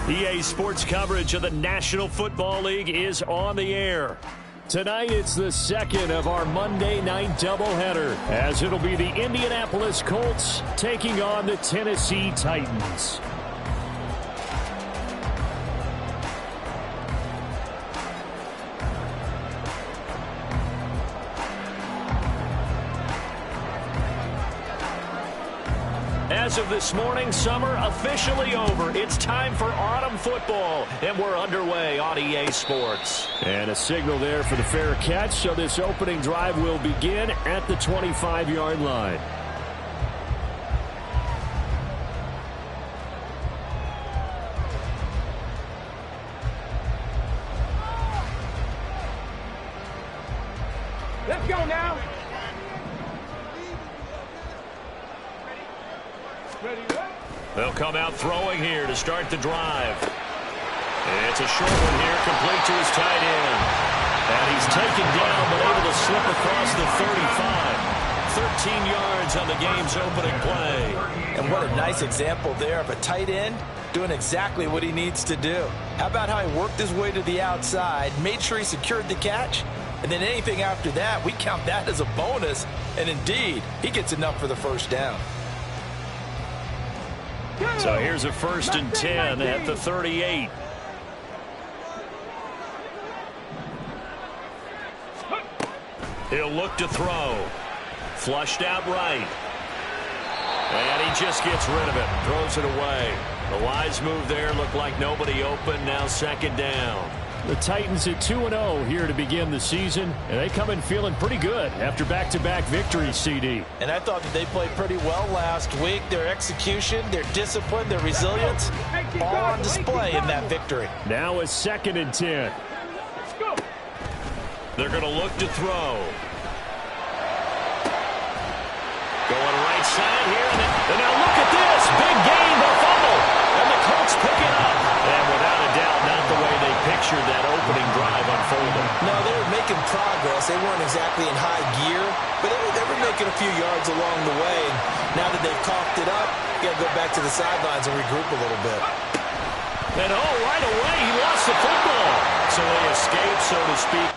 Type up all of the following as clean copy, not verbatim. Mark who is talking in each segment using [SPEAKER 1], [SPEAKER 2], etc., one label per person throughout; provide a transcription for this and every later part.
[SPEAKER 1] EA Sports coverage of the National Football League is on the air. Tonight, it's the second of our Monday night doubleheader, as it'll be the Indianapolis Colts taking on the Tennessee Titans. As of this morning, summer officially over. It's time for autumn football, and we're underway on EA Sports. And a signal there for the fair catch, so this opening drive will begin at the 25-yard line.
[SPEAKER 2] Let's go now.
[SPEAKER 1] They'll come out throwing here to start the drive. It's a short one here, complete to his tight end. And he's taken down, but able to slip across the 35. 13 yards on the game's opening play.
[SPEAKER 3] And what a nice example there of a tight end doing exactly what he needs to do. How about how he worked his way to the outside, made sure he secured the catch, and then anything after that, we count that as a bonus. And indeed, he gets enough for the first down.
[SPEAKER 1] So here's a 1st and 10 at the 38. He'll look to throw. Flushed out right. And he just gets rid of it. Throws it away. The wise move there. Looked like nobody open. Now 2nd down. The Titans at 2-0 here to begin the season, and they come in feeling pretty good after back-to-back victories, CD.
[SPEAKER 3] And I thought that they played pretty well last week. Their execution, their discipline, their resilience, all on display in that victory.
[SPEAKER 1] Now a 2nd and 10. They're going to look to throw. Going right side here, and now look at this. Big gain, the fumble, and the Colts pick it up. And without a doubt, not the way they pictured that opening drive unfolding.
[SPEAKER 3] No, they were making progress. They weren't exactly in high gear, but they were making a few yards along the way. And now that they've coughed it up, you got to go back to the sidelines and regroup a little bit.
[SPEAKER 1] And right away, he lost the football. So they escape, so to speak.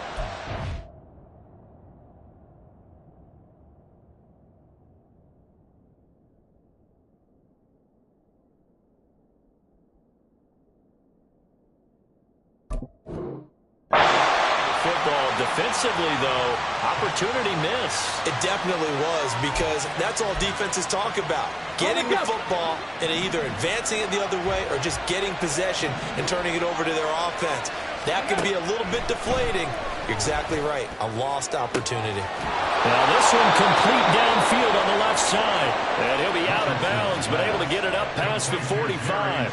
[SPEAKER 1] Defensively, though, opportunity miss.
[SPEAKER 3] It definitely was, because that's all defenses talk about. Getting the football and either advancing it the other way or just getting possession and turning it over to their offense. That can be a little bit deflating. You're exactly right. A lost opportunity.
[SPEAKER 1] Now this one complete downfield on the left side. And he'll be out of bounds, but able to get it up past the 45.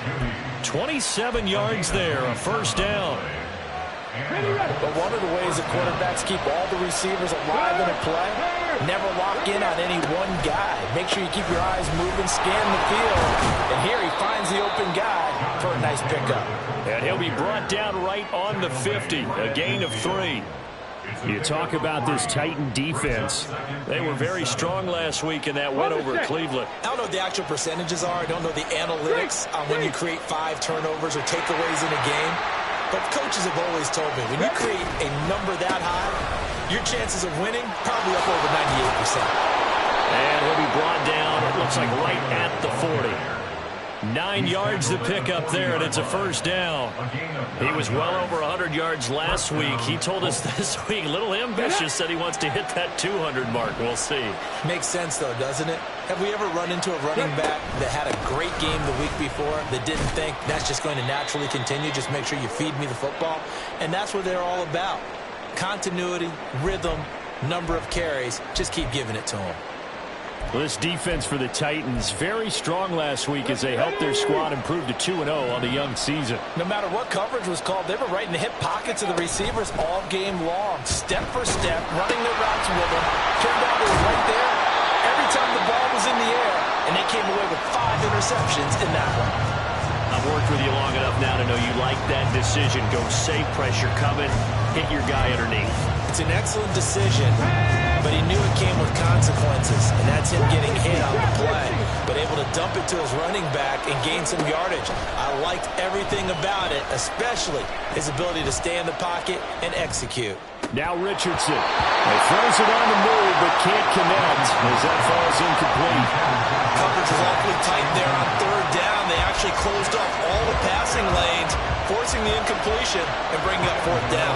[SPEAKER 1] 27 yards there, a 1st down.
[SPEAKER 3] But one of the ways that quarterbacks keep all the receivers alive in a play, never lock in on any one guy. Make sure you keep your eyes moving, scan the field. And here he finds the open guy for a nice pickup.
[SPEAKER 1] And he'll be brought down right on the 50, a gain of 3. You talk about this Titan defense. They were very strong last week in that win over Cleveland.
[SPEAKER 3] I don't know what the actual percentages are. I don't know the analytics on when you create 5 turnovers or takeaways in a game. But coaches have always told me, when you create a number that high, your chances of winning probably up over 98%.
[SPEAKER 1] And he'll be brought down, it looks like right at the 40. 9 yards to pick up there, and it's a first down. He was well over 100 yards last week. He told us this week, a little ambitious, said he wants to hit that 200 mark. We'll see.
[SPEAKER 3] Makes sense, though, doesn't it? Have we ever run into a running back that had a great game the week before that didn't think that's just going to naturally continue? Just make sure you feed me the football. And that's what they're all about. Continuity, rhythm, number of carries. Just keep giving it to them.
[SPEAKER 1] Well, this defense for the Titans, very strong last week as they helped their squad improve to 2-0 on the young season.
[SPEAKER 3] No matter what coverage was called, they were right in the hip pockets of the receivers all game long, step for step, running their routes with them. Turned out it was right there every time the ball was in the air, and they came away with 5 interceptions in that one.
[SPEAKER 1] I've worked with you long enough now to know you like that decision. Go safe, pressure coming, hit your guy underneath.
[SPEAKER 3] It's an excellent decision, but he knew it came with consequences, and that's him getting hit on the play, but able to dump it to his running back and gain some yardage. I liked everything about it, especially his ability to stay in the pocket and execute.
[SPEAKER 1] Now Richardson. He throws it on the move, but can't connect as that falls incomplete.
[SPEAKER 3] Coverage is awfully tight there on third down. They actually closed off all the passing lanes, forcing the incompletion and bringing up fourth down.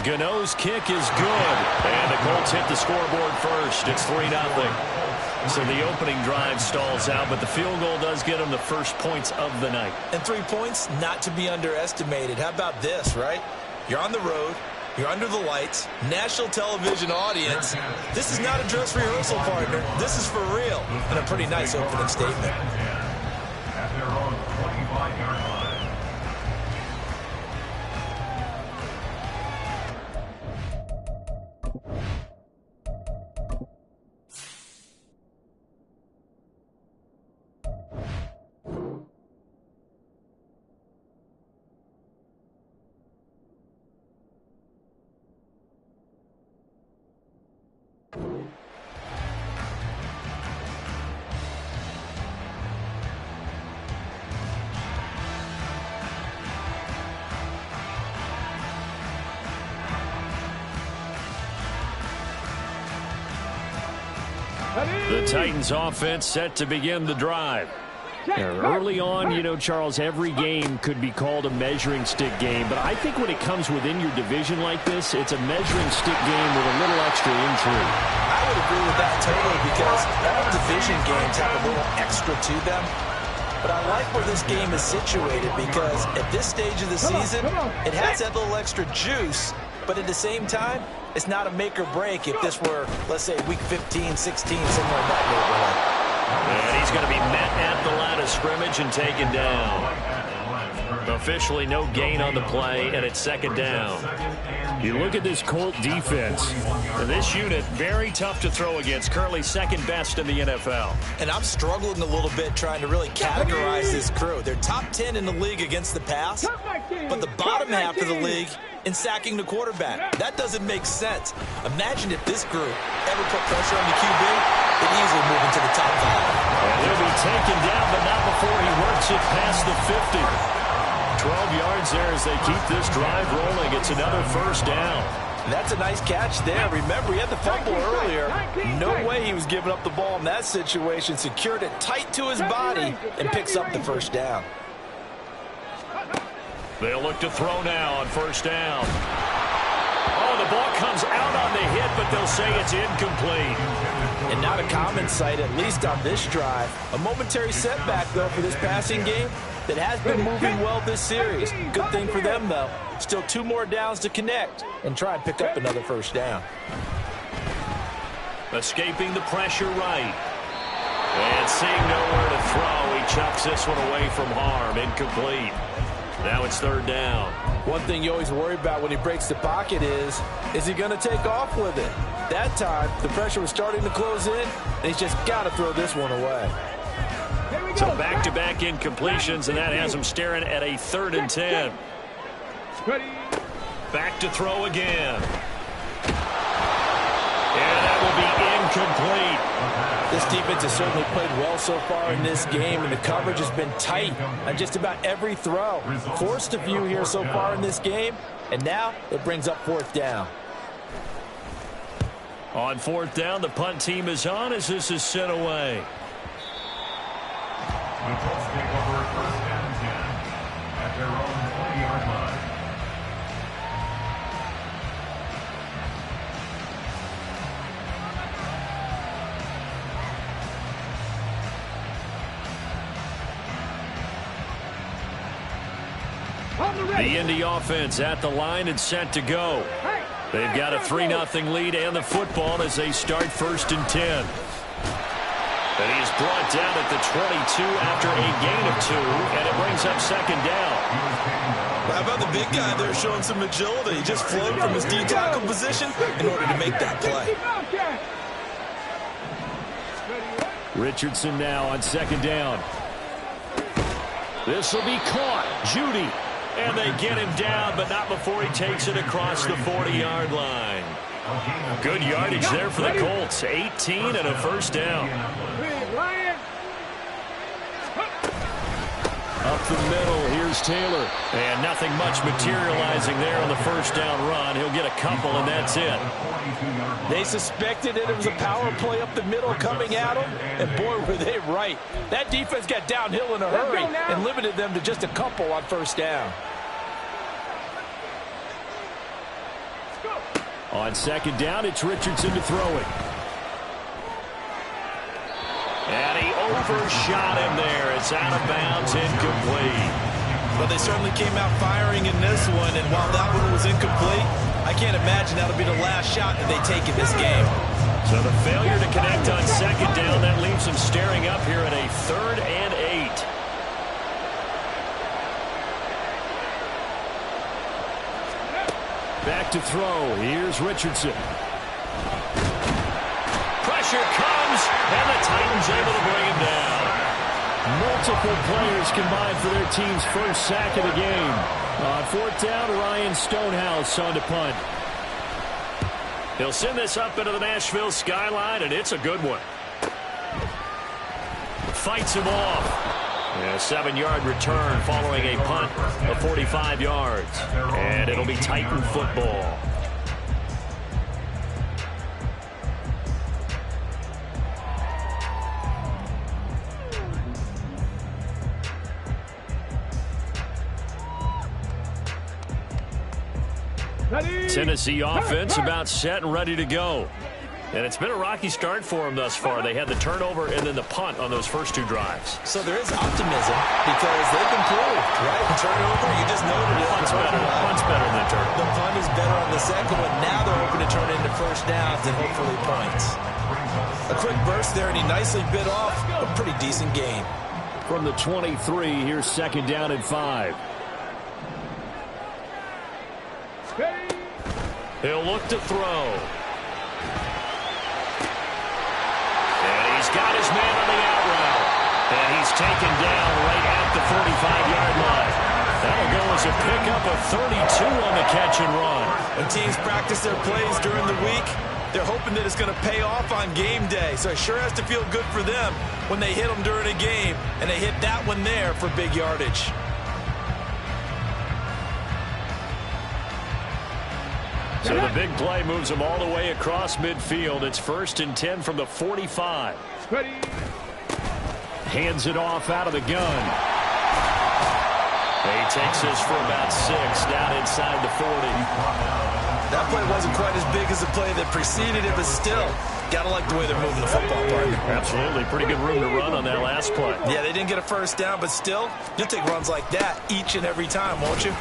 [SPEAKER 1] Gano's kick is good, and the Colts hit the scoreboard first. It's 3-0. So the opening drive stalls out, but the field goal does get them the first points of the night.
[SPEAKER 3] And 3 points, not to be underestimated. How about this, right? You're on the road. You're under the lights. National television audience. This is not a dress rehearsal, partner. This is for real. And a pretty nice opening statement.
[SPEAKER 2] At their own 25-yard line.
[SPEAKER 1] The Titans offense set to begin the drive. Early on, you know, Charles, every game could be called a measuring stick game, but I think when it comes within your division like this, it's a measuring stick game with a little extra intrigue.
[SPEAKER 3] I would agree with that totally because all division games have a little extra to them. But I like where this game is situated because at this stage of the season, it has that little extra juice, but at the same time, it's not a make or break if this were, let's say, week 15, 16, somewhere in that neighborhood.
[SPEAKER 1] And he's going to be met at the line of scrimmage and taken down. Officially no gain on the play, and it's second down. You look at this Colt defense. This unit, very tough to throw against, currently second best in the NFL.
[SPEAKER 3] And I'm struggling a little bit trying to really categorize this crew. They're top 10 in the league against the pass, but the bottom half of the league in sacking the quarterback. That doesn't make sense. Imagine if this group ever put pressure on the QB, they'd easily move into the top 5.
[SPEAKER 1] And he'll be taken down, but not before he works it past the 50. 12 yards there as they keep this drive rolling. It's another first down.
[SPEAKER 3] That's a nice catch there. Remember, he had the fumble earlier. No way he was giving up the ball in that situation. Secured it tight to his body and picks up the first down.
[SPEAKER 1] They'll look to throw now on first down. Oh, the ball comes out on the hit, but they'll say it's incomplete.
[SPEAKER 3] And not a common sight, at least on this drive. A momentary setback, though, for this passing game that has been moving well this series. Good thing for them, though. Still 2 more downs to connect and try and pick up another first down.
[SPEAKER 1] Escaping the pressure right. And seeing nowhere to throw, he chucks this one away from harm. Incomplete. Now it's third down.
[SPEAKER 3] One thing you always worry about when he breaks the pocket is he going to take off with it? That time, the pressure was starting to close in, and he's just got to throw this one away.
[SPEAKER 1] So back-to-back incompletions, and that has him staring at a 3rd and 10. Back to throw again. And that will be incomplete.
[SPEAKER 3] This defense has certainly played well so far in this game, and the coverage has been tight on just about every throw. Forced a few here so far in this game, and now it brings up 4th down.
[SPEAKER 1] On fourth down, the punt team is on as this is sent away.
[SPEAKER 2] The Colts take over first and 10 at their own 20-yard line.
[SPEAKER 1] The Indy offense at the line and set to go. They've got a 3-0 lead and the football as they start first and 10. And he is brought down at the 22 after a gain of 2, and it brings up second down.
[SPEAKER 3] How about the big guy there showing some agility? He just flowed from his D-tackle position in order to make that play.
[SPEAKER 1] Richardson now on second down. This will be caught. Judy. And they get him down, but not before he takes it across the 40-yard line. Good yardage there for the Colts. 18 and a first down. Up the middle, here's Taylor. And nothing much materializing there on the first down run. He'll get a couple, and that's it.
[SPEAKER 3] They suspected it was a power play up the middle coming at them, and boy, were they right. That defense got downhill in a hurry and limited them to just a couple on first down.
[SPEAKER 1] On second down, it's Richardson to throw it. And he overshot him there. It's out of bounds, incomplete.
[SPEAKER 3] Well, they certainly came out firing in this one, and while that one was incomplete, I can't imagine that'll be the last shot that they take in this game.
[SPEAKER 1] So the failure to connect on second down, that leaves them staring up here at a 3rd and 8. Back to throw. Here's Richardson. Pressure comes, and the Titans able to bring him down. Multiple players combined for their team's first sack of the game. On fourth down, Ryan Stonehouse on to punt. He'll send this up into the Nashville skyline, and it's a good one. Fights him off. And a 7-yard return following a punt of 45 yards. And it'll be Titan football. Tennessee offense about set and ready to go. And it's been a rocky start for them thus far. They had the turnover and then the punt on those first 2 drives.
[SPEAKER 3] So there is optimism because they've improved, right? Turnover, you just noted it.
[SPEAKER 1] Punt's better than the turnover.
[SPEAKER 3] The punt is better on the second one. Now they're hoping to turn it into first downs and hopefully points. A quick burst there, and he nicely bit off a pretty decent gain.
[SPEAKER 1] From the 23, here's second down and 5. He'll look to throw. And he's got his man on the out route. And he's taken down right at the 45-yard line. That'll go as a pickup of 32 on the catch and run.
[SPEAKER 3] When teams practice their plays during the week, they're hoping that it's going to pay off on game day. So it sure has to feel good for them when they hit them during a game. And they hit that one there for big yardage.
[SPEAKER 1] So the big play moves them all the way across midfield. It's first and 10 from the 45. Hands it off out of the gun. He takes this for about 6 down inside the 40.
[SPEAKER 3] That play wasn't quite as big as the play that preceded it, but still, gotta like the way they're moving the football, partner.
[SPEAKER 1] Absolutely. Pretty good room to run on that last play.
[SPEAKER 3] Yeah, they didn't get a first down, but still, you'll take runs like that each and every time, won't you?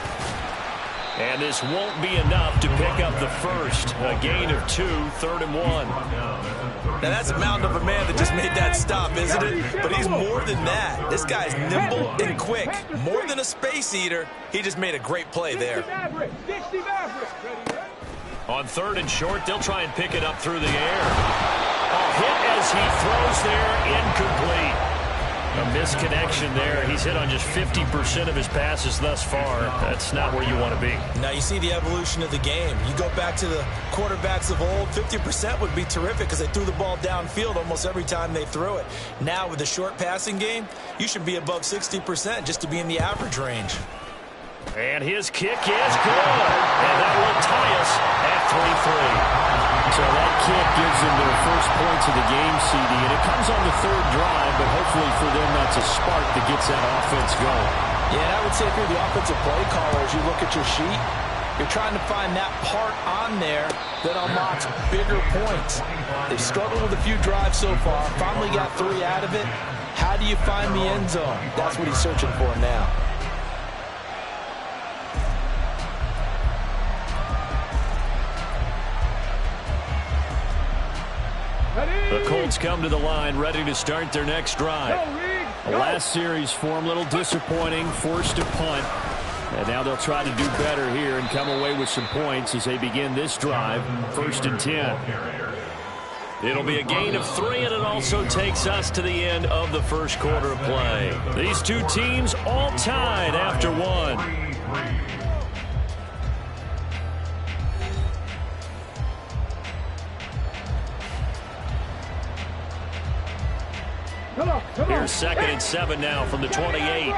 [SPEAKER 1] And this won't be enough to pick up the first. A gain of 2, 3rd and 1.
[SPEAKER 3] Now, that's a mountain of a man that just made that stop, isn't it? But he's more than that. This guy's nimble and quick. More than a space eater. He just made a great play there.
[SPEAKER 1] On 3rd and short, they'll try and pick it up through the air. A hit as he throws there, incomplete. A misconnection there. He's hit on just 50% of his passes thus far. That's not where you want to be.
[SPEAKER 3] Now you see the evolution of the game. You go back to the quarterbacks of old, 50% would be terrific because they threw the ball downfield almost every time they threw it. Now with the short passing game, you should be above 60% just to be in the average range.
[SPEAKER 1] And his kick is good. And that will tie us at 3-3. So that kick gives them their first points of the game, CD, and it comes on the third drive, but hopefully for them that's a spark that gets that offense going.
[SPEAKER 3] Yeah, and I would say if you're the offensive play caller, as you look at your sheet, you're trying to find that part on there that unlocks bigger points. They've struggled with a few drives so far, finally got 3 out of it. How do you find the end zone? That's what he's searching for now.
[SPEAKER 1] The Colts come to the line, ready to start their next drive. The last series for them, a little disappointing, forced to punt. And now they'll try to do better here and come away with some points as they begin this drive, 1st and 10. It'll be a gain of 3, and it also takes us to the end of the first quarter of play. These two teams all tied after 1. Here's 2nd and 7 now from the 28.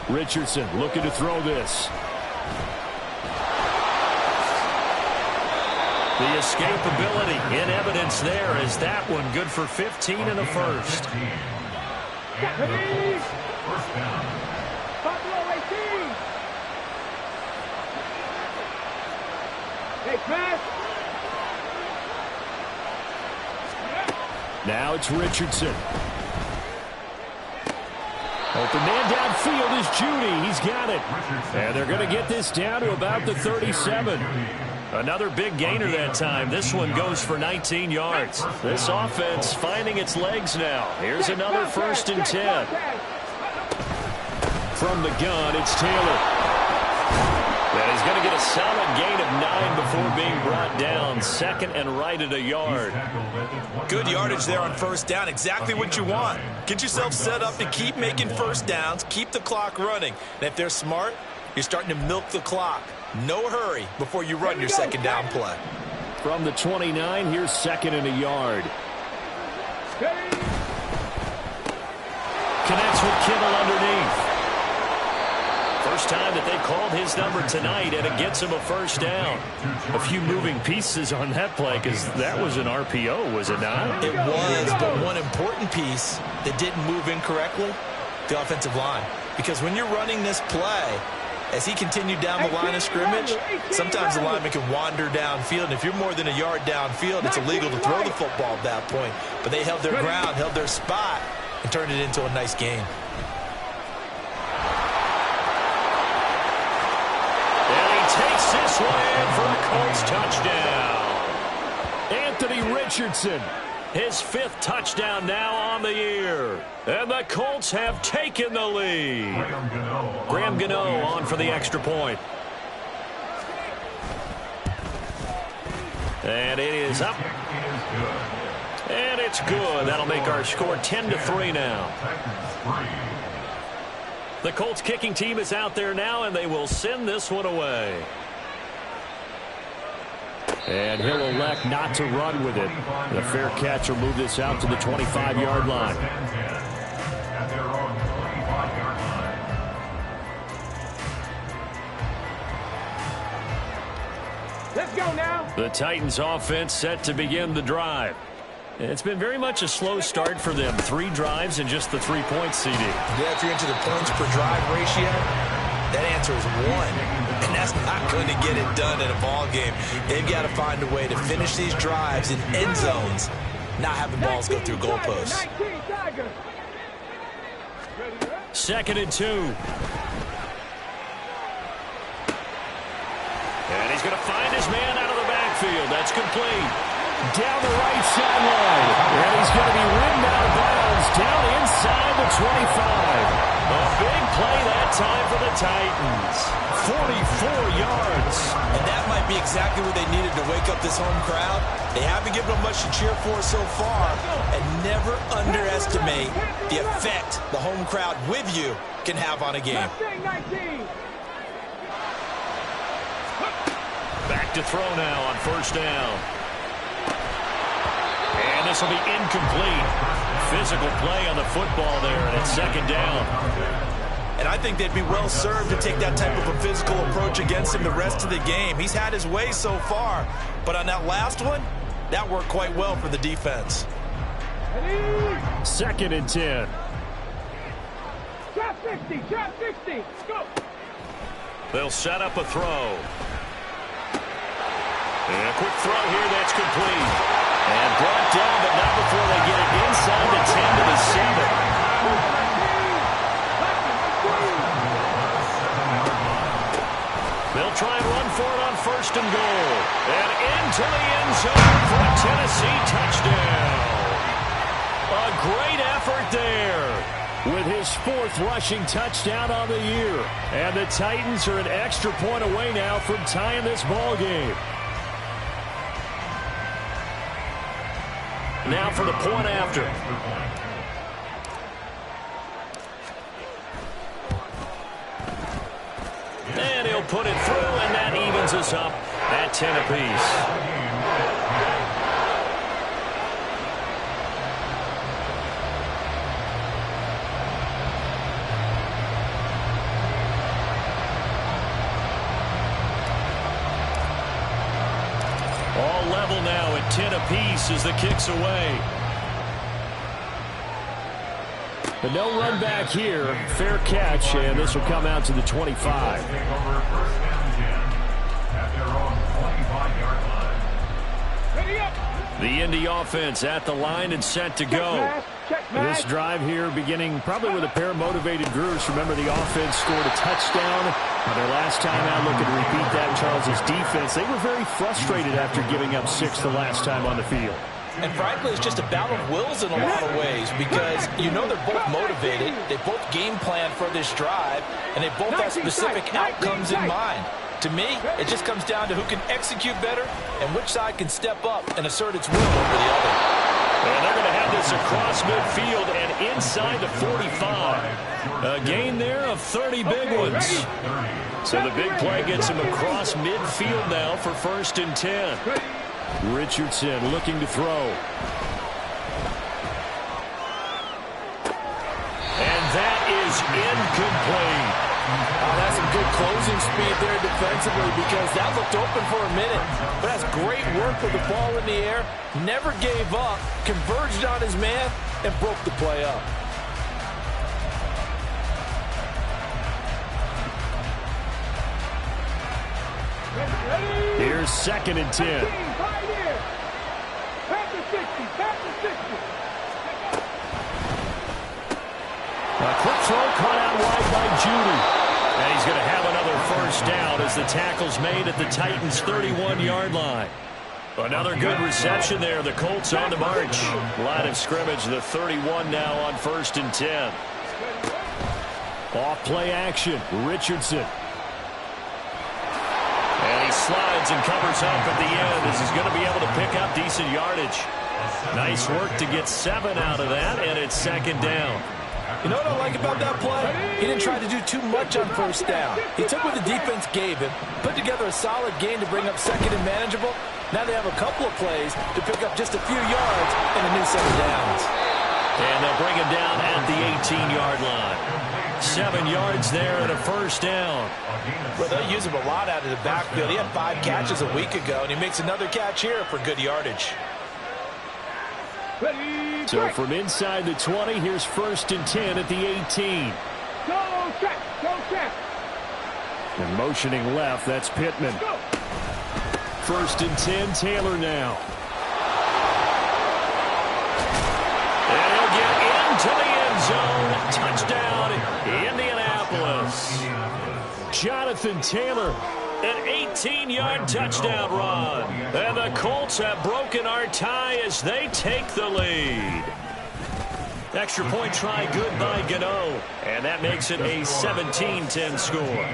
[SPEAKER 1] Richardson looking to throw this. The escapability in evidence there is that one good for 15 in the first. Now it's Richardson. Open man downfield is Judy. He's got it. And they're going to get this down to about the 37. Another big gainer that time. This one goes for 19 yards. This offense finding its legs now. Here's another 1st and 10. From the gun, it's Taylor. And he's going to get a solid gain of 9 before being brought down. 2nd and right at a yard.
[SPEAKER 3] Good yardage there on 1st down. Exactly what you want. Get yourself set up to keep making 1st downs. Keep the clock running. And if they're smart, you're starting to milk the clock. No hurry before you run your 2nd down play.
[SPEAKER 1] From the 29, here's 2nd and a yard. Connects with Kittle underneath. First time that they've called his number tonight, and it gets him a 1st down. A few moving pieces on that play because that was an RPO, was it not?
[SPEAKER 3] It was, but one important piece that didn't move incorrectly, the offensive line. Because when you're running this play, as he continued down the line of scrimmage, sometimes the lineman can wander downfield. And if you're more than a yard downfield, it's illegal to throw the football at that point. But they held their ground, held their spot, and turned it into a nice game.
[SPEAKER 1] Takes this one in for a Colts touchdown. Anthony Richardson, his 5th touchdown now on the year. And the Colts have taken the lead. Graham Gano on for the extra point. And it is up. And it's good. That'll make our score 10-3 now. The Colts kicking team is out there now, and they will send this one away. And he'll elect not to run with it. The fair catch will move this out to the 25-yard line.
[SPEAKER 4] Let's go now.
[SPEAKER 1] The Titans offense set to begin the drive. It's been very much a slow start for them. 3 drives and just the 3 points, CD.
[SPEAKER 3] Yeah, if you're into the points per drive ratio, that answer is 1. And that's not going to get it done in a ball game. They've got to find a way to finish these drives in end zones, not having balls go through goalposts.
[SPEAKER 1] 2nd and 2. And he's going to find his man out of the backfield. That's complete. Down the right sideline. And he's going to be ridden out of bounds down inside the 25. A big play that time for the Titans. 44 yards.
[SPEAKER 3] And that might be exactly what they needed to wake up this home crowd. They haven't given them much to cheer for so far. And never underestimate the effect the home crowd with you can have on a game.
[SPEAKER 1] Back to throw now on 1st down. And this will be incomplete. Physical play on the football there, and it's 2nd down.
[SPEAKER 3] And And I think they'd be well served to take that type of a physical approach against him the rest of the game. He's had his way so far, but on that last one, that worked quite well for the defense.
[SPEAKER 1] 2nd and 10.
[SPEAKER 4] Drop 60, drop 60. Go.
[SPEAKER 1] They'll set up a throw. And a quick throw here that's complete. And brought down, but not before they get it inside the 10 to the 7. They'll try and run for it on 1st and goal. And into the end zone for a Tennessee touchdown. A great effort there with his 4th rushing touchdown on the year. And the Titans are an extra point away now from tying this ball game. Now for the point after. And he'll put it through, and that evens us up at 10 apiece. All level now at 10 apiece as the kick's away. But no run back here. Fair catch, and this will come out to the 25. The Indy offense at the line and set to go. This drive here beginning probably with a pair of motivated groups. Remember, the offense scored a touchdown. Their last time out, looking to repeat that. Charles's defense, they were very frustrated after giving up 6 the last time on the field.
[SPEAKER 3] And frankly, it's just a battle of wills in a lot of ways because you know they're both motivated, they both game plan for this drive, and they both have specific outcomes in mind. To me, it just comes down to who can execute better and which side can step up and assert its will over the other.
[SPEAKER 1] And they're going to have this across midfield and inside the 45. A gain there of 30 big ones. So the big play gets him across midfield now for 1st and 10. Richardson looking to throw. And that is incomplete.
[SPEAKER 3] That's some good closing speed there defensively because that looked open for a minute. But that's great work with the ball in the air. Never gave up, converged on his man, and broke the play up.
[SPEAKER 1] Here's 2nd and 10. A quick throw caught out wide by Judy. And he's going to have another 1st down as the tackle's made at the Titans' 31-yard line. Another good reception there. The Colts on the march. Line of scrimmage, the 31 now on 1st and 10. Off play action, Richardson. And he slides and covers up at the end as he's going to be able to pick up decent yardage. Nice work to get 7 out of that, and it's 2nd down.
[SPEAKER 3] You know what I like about that play? He didn't try to do too much on 1st down. He took what the defense gave him, put together a solid gain to bring up 2nd and manageable. Now they have a couple of plays to pick up just a few yards and a new set of downs.
[SPEAKER 1] And they'll bring him down at the 18-yard line. 7 yards there and a 1st down.
[SPEAKER 3] Well, they'll use him a lot out of the backfield. He had 5 catches a week ago, and he makes another catch here for good yardage.
[SPEAKER 1] So from inside the 20, here's 1st and 10 at the 18.
[SPEAKER 4] Go check, go check.
[SPEAKER 1] And motioning left, that's Pittman. 1st and 10, Taylor now. And he'll get into the end zone. Touchdown, Indianapolis. Jonathan Taylor, an 18-yard touchdown run. And the Colts have broken our tie as they take the lead. Extra point try good by Gano. And that makes it a 17-10 score.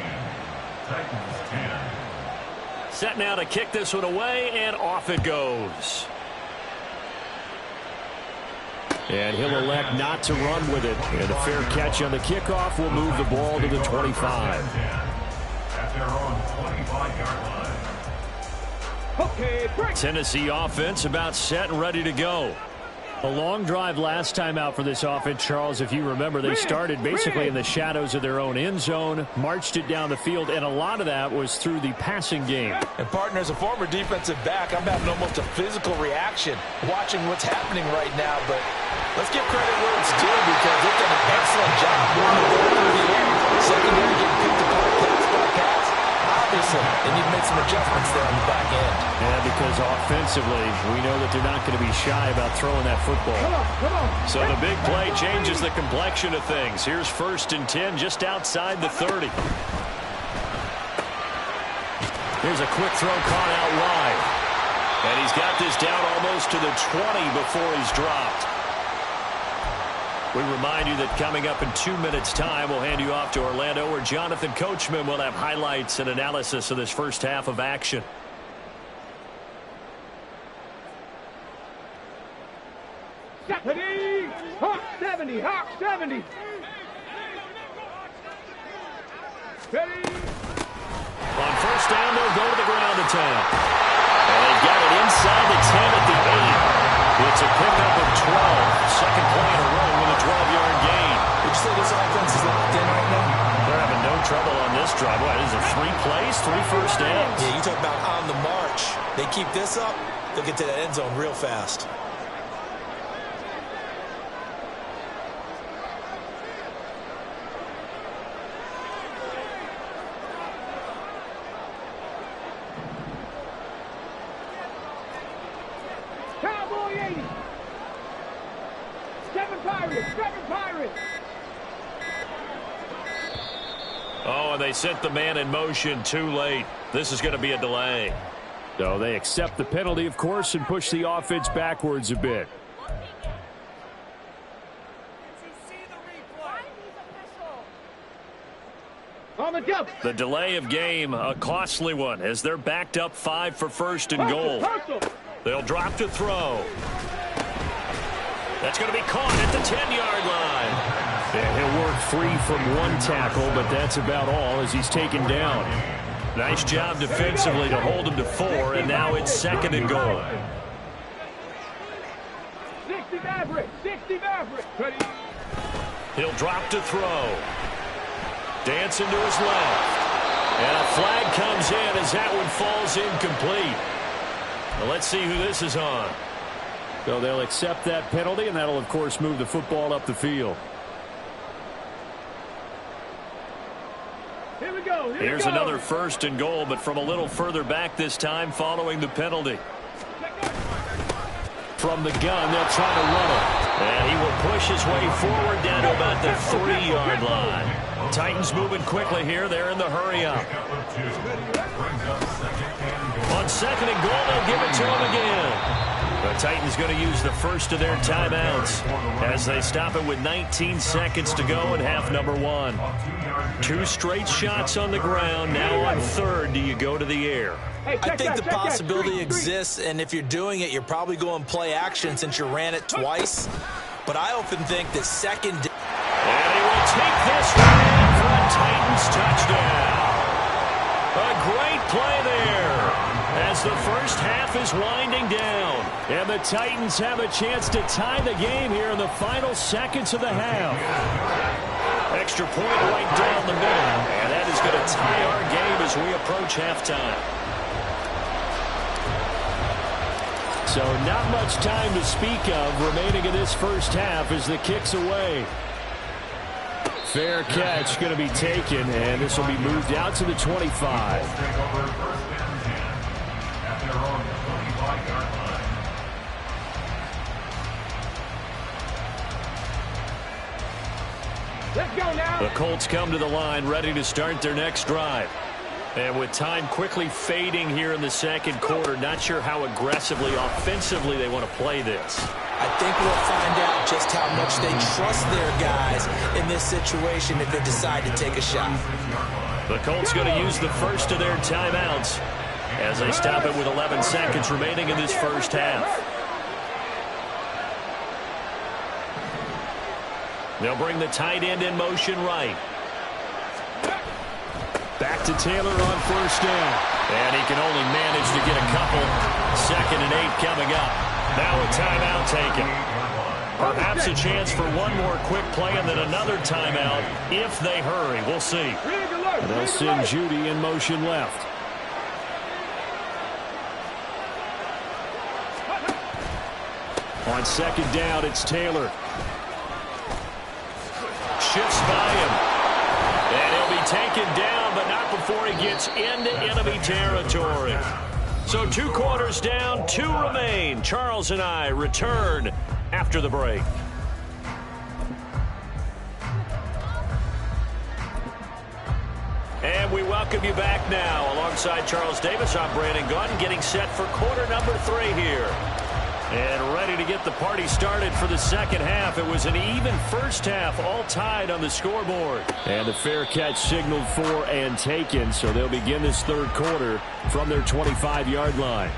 [SPEAKER 1] Set now to kick this one away, and off it goes. And he'll elect not to run with it. And a fair catch on the kickoff will move the ball to the 25.
[SPEAKER 2] At their own 25-yard line.
[SPEAKER 4] Okay, break.
[SPEAKER 1] Tennessee offense about set and ready to go. A long drive last time out for this offense, Charles. If you remember, they started basically in the shadows of their own end zone, marched it down the field, and a lot of that was through the passing game.
[SPEAKER 3] And, partner, as a former defensive back, I'm having almost a physical reaction watching what's happening right now. But let's give credit where it's due because they've done an excellent job moving the ball through the air. Secondary getting picked apart pass by pass. Obviously, they need to make some adjustments there on the back end.
[SPEAKER 1] Yeah, because offensively, we know that they're not going to be shy about throwing that football.
[SPEAKER 4] Come on.
[SPEAKER 1] So the big play changes the complexion of things. Here's 1st and 10 just outside the 30. Here's a quick throw caught out wide. And he's got this down almost to the 20 before he's dropped. We remind you that coming up in 2 minutes' time, we'll hand you off to Orlando, where Jonathan Coachman will have highlights and analysis of this first half of action.
[SPEAKER 4] Ready? Hawk 70. Hawk 70. Ready?
[SPEAKER 1] On 1st down, they'll go to the ground attack. And they've got it inside the 10 at the 8. It's a pickup of 12. Second play in a row with a 12-yard gain.
[SPEAKER 3] Would you say this offense is locked in right now?
[SPEAKER 1] They're having no trouble on this drive. What is it, 3 plays, 3 first downs?
[SPEAKER 3] Yeah, you talk about on the march. They keep this up, they'll get to that end zone real fast.
[SPEAKER 4] Cowboy 80. 7 Pirates. 7 Pirates.
[SPEAKER 1] Oh, and they sent the man in motion too late. This is going to be a delay. So they accept the penalty, of course, and push the offense backwards a bit.
[SPEAKER 4] On the jump.
[SPEAKER 1] The delay of game, a costly one, as they're backed up 5 for 1st and goal.
[SPEAKER 4] Hustle.
[SPEAKER 1] They'll drop to throw. That's going to be caught at the 10-yard line. Yeah, he'll work free from 1 tackle, but that's about all as he's taken down. Nice job defensively to hold him to 4, and now it's 2nd and goal.
[SPEAKER 4] 60 Maverick. 60 Maverick. Ready?
[SPEAKER 1] He'll drop to throw. Dancing to his left. And a flag comes in as that one falls incomplete. Well, let's see who this is on. So they'll accept that penalty, and that'll, of course, move the football up the field.
[SPEAKER 4] Here we go.
[SPEAKER 1] Here's another 1st and goal, but from a little further back this time following the penalty. From the gun, they'll try to run it. And he will push his way forward down to about the 3-yard line. Titans moving quickly here. They're in the hurry up. On 2nd and goal, they'll give it to him again. The Titans going to use the first of their timeouts as they stop it with 19 seconds to go in half number 1. 2 straight shots on the ground. Now on 3rd, do you go to the air?
[SPEAKER 3] I think the possibility exists, and if you're doing it, you're probably going play action since you ran it twice. But I often think that 2nd...
[SPEAKER 1] And he will take this one in for a Titans touchdown. A great play there as the first half is winding down. And the Titans have a chance to tie the game here in the final seconds of the half. Extra point right down the middle. And that is going to tie our game as we approach halftime. So not much time to speak of remaining in this first half as the kick's away. Fair catch going to be taken, and this will be moved out to the 25.
[SPEAKER 4] Let's go now.
[SPEAKER 1] The Colts come to the line ready to start their next drive. And with time quickly fading here in the second quarter, not sure how aggressively, offensively they want to play this.
[SPEAKER 3] I think we'll find out just how much they trust their guys in this situation if they decide to take a shot.
[SPEAKER 1] The Colts going to use the first of their timeouts as they stop it with 11 seconds remaining in this first half. They'll bring the tight end in motion right. Back to Taylor on 1st down. And he can only manage to get a couple. 2nd and 8 coming up. Now a timeout taken. Perhaps a chance for one more quick play and then another timeout if they hurry. We'll see.
[SPEAKER 5] They'll send Judy in motion left. On second down, it's Taylor.
[SPEAKER 1] Shifts by him. And he'll be taken down, but not before he gets into enemy territory. So 2 quarters down, 2 remain. Charles and I return after the break. And we welcome you back now. Alongside Charles Davis, I'm Brandon Gaudin, getting set for quarter number 3 here. And ready to get the party started for the second half. It was an even first half, all tied on the scoreboard.
[SPEAKER 5] And the fair catch signaled for and taken, so they'll begin this third quarter from their 25-yard line.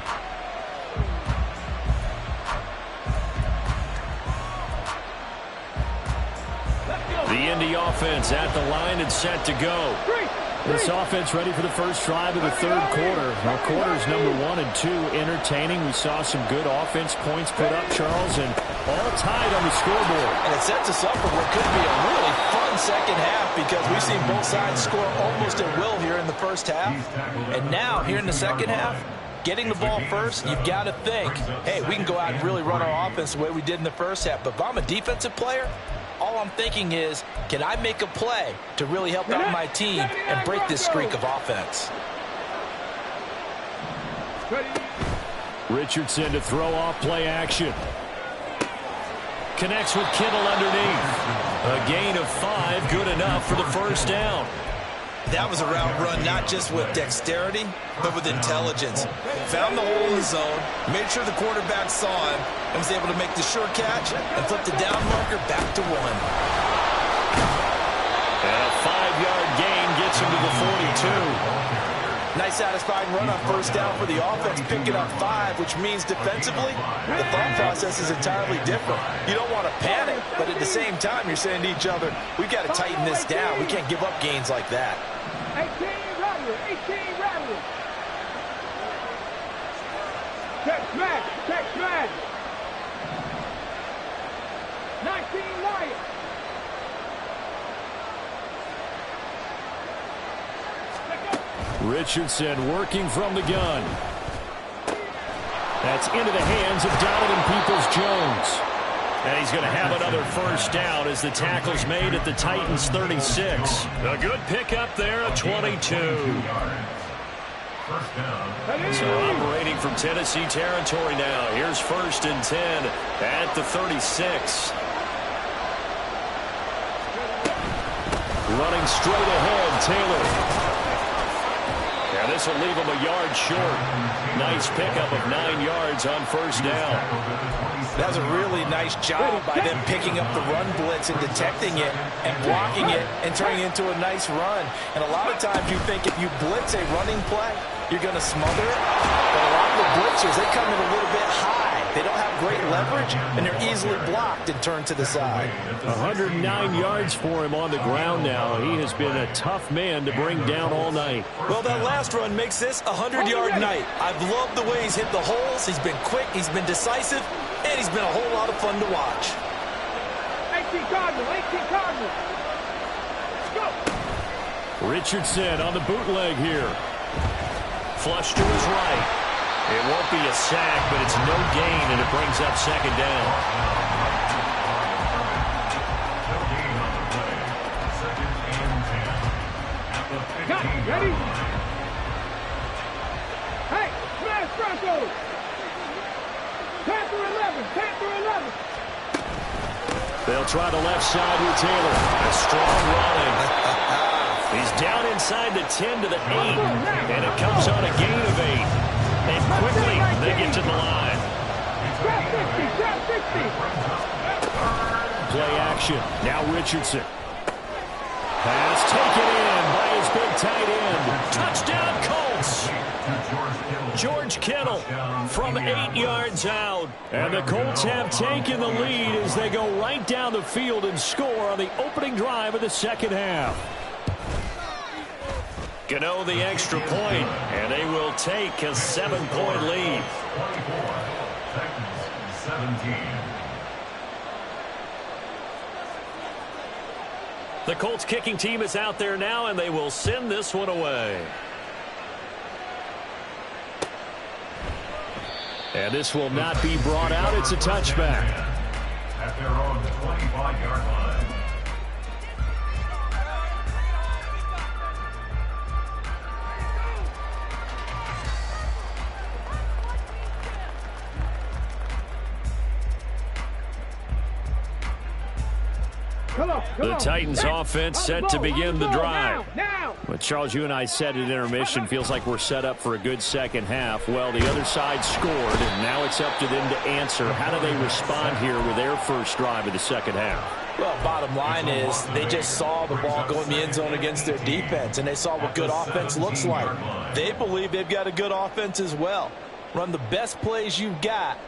[SPEAKER 1] The Indy offense at the line and set to go.
[SPEAKER 5] This offense ready for the first drive of the third quarter. Now, quarters number 1 and 2 entertaining. We saw some good offense points put up, Charles, and all tied on the scoreboard.
[SPEAKER 3] And it sets us up for what could be a really fun second half because we've seen both sides score almost at will here in the first half. And now, here in the second half, getting the ball first, you've got to think, hey, we can go out and really run our offense the way we did in the first half. But if I'm a defensive player, all I'm thinking is, can I make a play to really help out my team and break this streak of offense?
[SPEAKER 5] Richardson to throw off play action.
[SPEAKER 1] Connects with Kittle underneath. A gain of 5, good enough for the first down.
[SPEAKER 3] That was a route run not just with dexterity, but with intelligence. Found the hole in the zone, made sure the quarterback saw him, and was able to make the short catch and flip the down marker back to 1.
[SPEAKER 1] And a 5-yard gain gets him to the 42.
[SPEAKER 3] Nice satisfying run on first down for the offense, picking up 5, which means defensively, the thought process is entirely different. You don't want to panic, but at the same time, you're saying to each other, we've got to tighten this down. We can't give up gains like that.
[SPEAKER 4] 18 Rattler, 18 Rattler. Check smash. 19 Lions.
[SPEAKER 5] Richardson working from the gun. That's into the hands of Donovan Peoples-Jones.
[SPEAKER 1] And he's going to have another first down as the tackle's made at the Titans' 36. A good pickup there at 22. So operating from Tennessee territory now. Here's 1st and 10 at the 36.
[SPEAKER 5] Running straight ahead, Taylor.
[SPEAKER 1] And this will leave him a yard short. Nice pickup of 9 yards on first down.
[SPEAKER 3] That was a really nice job by them picking up the run blitz and detecting it and blocking it and turning it into a nice run. And a lot of times you think if you blitz a running play, you're going to smother it. But a lot of the blitzers, they come in a little bit high. They don't have great leverage, and they're easily blocked and turned to the side.
[SPEAKER 5] 109 yards for him on the ground now. He has been a tough man to bring down all night.
[SPEAKER 3] Well, that last run makes this a 100-yard night. I've loved the way he's hit the holes. He's been quick. He's been decisive. And he's been a whole lot of fun to watch.
[SPEAKER 4] 18 Cardinal. Let's go.
[SPEAKER 5] Richardson on the bootleg here.
[SPEAKER 1] Flush to his right. It won't be a sack, but it's no gain, and it brings up second down.
[SPEAKER 4] Got it. Ready? Hey, smash Broncos. Panther 11.
[SPEAKER 5] They'll try the left side with Taylor.
[SPEAKER 1] A strong running. He's down inside the 10 to the 8, and it comes on a gain of 8. And quickly, they get to the line.
[SPEAKER 4] Drop 60.
[SPEAKER 5] Play action. Now Richardson. Pass taken in by his big tight end.
[SPEAKER 1] Touchdown, Colts. George Kittle from 8 yards out.
[SPEAKER 5] And the Colts have taken the lead as they go right down the field and score on the opening drive of the second half.
[SPEAKER 1] Gano the extra point, and they will take a 7-point lead. The Colts kicking team is out there now, and they will send this one away. And this will not be brought out. It's a touchback.
[SPEAKER 2] At their own 25-yard line.
[SPEAKER 1] The Titans offense set to begin the drive. But Charles, you and I said at intermission, feels like we're set up for a good second half. Well, the other side scored, and now it's up to them to answer. How do they respond here with their first drive of the second half?
[SPEAKER 3] Well, bottom line is they just saw the ball go in the end zone against their defense, and they saw what good offense looks like. They believe they've got a good offense as well. Run the best plays you've got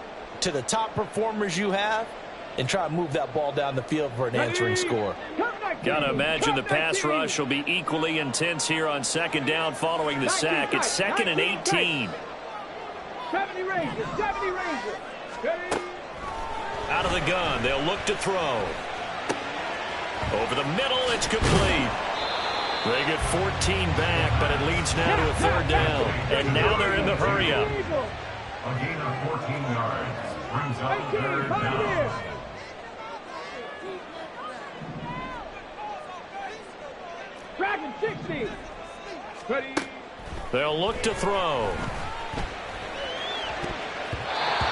[SPEAKER 3] to the top performers you have, and try to move that ball down the field for an answering score.
[SPEAKER 1] Got to imagine the pass rush will be equally intense here on second down following the sack. It's 2nd and 18.
[SPEAKER 4] 70 Rangers, 70 Rangers.
[SPEAKER 1] Out of the gun, they'll look to throw. Over the middle, it's complete. They get 14 back, but it leads now to a third down. And now they're in the hurry-up.
[SPEAKER 2] A gain of 14 yards brings up third down.
[SPEAKER 4] Dragon 60. Ready.
[SPEAKER 1] They'll look to throw.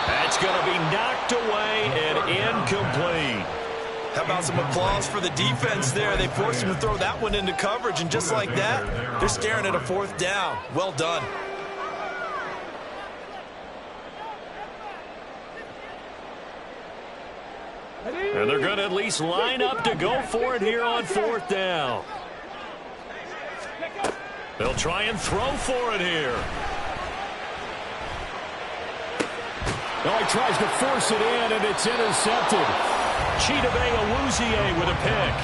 [SPEAKER 1] That's going to be knocked away and incomplete.
[SPEAKER 3] How about some applause for the defense there? They forced him to throw that one into coverage, and just like that, they're staring at a fourth down. Well done.
[SPEAKER 1] And they're going to at least line up to go for it here on fourth down. They'll try and throw for it here.
[SPEAKER 5] Oh, he tries to force it in, and it's intercepted.
[SPEAKER 1] Chidobe Awuzie with a pick.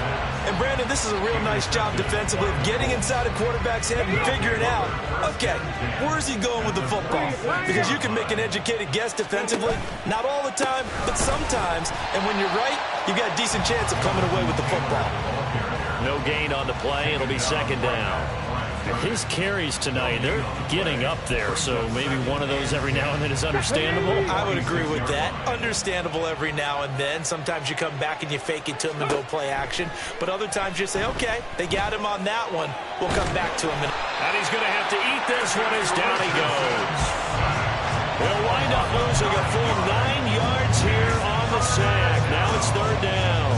[SPEAKER 3] And, Brandon, this is a real nice job defensively of getting inside a quarterback's head and figuring out, okay, where's he going with the football? Because you can make an educated guess defensively. Not all the time, but sometimes. And when you're right, you've got a decent chance of coming away with the football.
[SPEAKER 1] No gain on the play. It'll be second down. His carries tonight, they're getting up there, so maybe one of those every now and then is understandable.
[SPEAKER 3] I would agree with that. Understandable every now and then. Sometimes you come back and you fake it to him and go play action. But other times you say, okay, they got him on that one. We'll come back to him.
[SPEAKER 1] And he's going to have to eat this one as down he goes. We'll wind up losing a full 9 yards here on the sack. Now it's third down.